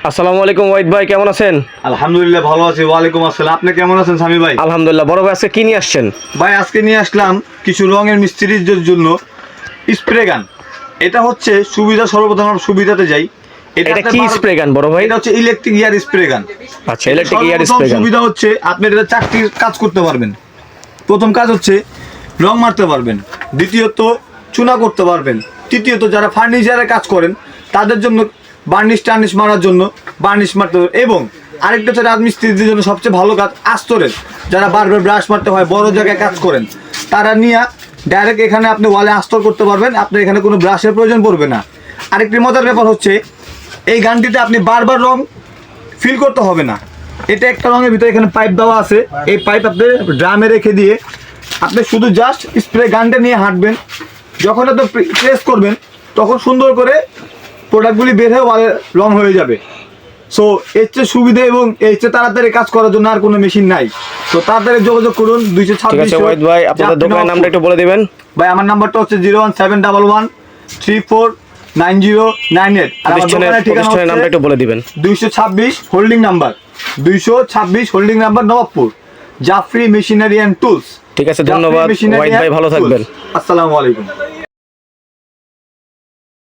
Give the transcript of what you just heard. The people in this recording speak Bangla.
আসসালামু আলাইকুম ওয়াহিদ ভাই, কেমন আছেন? আলহামদুলিল্লাহ ভালো আছি। ওয়ালাইকুম আসসালাম। আপনি কেমন আছেন সামি ভাই? আলহামদুলিল্লাহ। বড় ভাই, আজকে কি নিয়ে আসছেন? ভাই আজকে নিয়ে আসলাম কিছু রঙের মিস্ত্রিদের জন্য স্প্রে গান। এটা হচ্ছে সুবিধা, সর্বপ্রথম আমরা সুবিধাতে যাই। এটা কি স্প্রে গান বড় ভাই? এটা হচ্ছে ইলেকট্রিক ইয়ার স্প্রে গান। আচ্ছা, ইলেকট্রিক ইয়ার স্প্রে গান। সুবিধা হচ্ছে আপনি এটা চারটি কাজ করতে পারবেন। প্রথম কাজ হচ্ছে রং মারতে পারবেন, দ্বিতীয়ত চুনা করতে পারবেন, তৃতীয়ত যারা ফার্নিচারের কাজ করেন তাদের জন্য বার্নিশ টার্নিশ মারার জন্য বার্নিশ মারতে পারবেন। এবং আরেকটা হচ্ছে রাজমিস্ত্রিদের জন্য সবচেয়ে ভালো কাজ আস্তরের, যারা বারবার ব্রাশ মারতে হয়, বড় জায়গায় কাজ করেন, তারা নিয়ে ডাইরেক্ট এখানে আপনি ওয়ালে আস্তর করতে পারবেন। আপনার এখানে কোনো ব্রাশের প্রয়োজন পড়বে না। আরেকটি মজার ব্যাপার হচ্ছে এই গানটিতে আপনি বারবার রং ফিল করতে হবে না। এটা একটা রঙের ভিতরে এখানে পাইপ দেওয়া আছে। এই পাইপ আপনি ড্রামে রেখে দিয়ে আপনি শুধু জাস্ট স্প্রে গানটা নিয়ে হাঁটবেন। যখন আপনি প্রেস করবেন তখন সুন্দর করে প্রোডাক্টগুলি বের হয়ে ওয়ালে রং হয়ে যাবে। সো এর চেয়ে সুবিধা এবং এর চেয়ে তাড়াতাড়ি কাজ করার জন্য আর কোনো মেশিন নাই। তো তাড়াতাড়ি যোগাযোগ করুন। 226। ঠিক আছে ওয়াহিদ ভাই, আপনাদের দোকানের নামটা একটু বলে দিবেন। ভাই আমার নাম্বারটা হচ্ছে 01711349098। আর আমার দোকানের ঠিকানা হচ্ছে নামটা একটু বলে দিবেন। 226 holding number, 226 holding number, Nawabpur, Jafri machinery and tools. ঠিক আছে, ধন্যবাদ ওয়াহিদ ভাই, ভালো থাকবেন। আসসালামু আলাইকুম।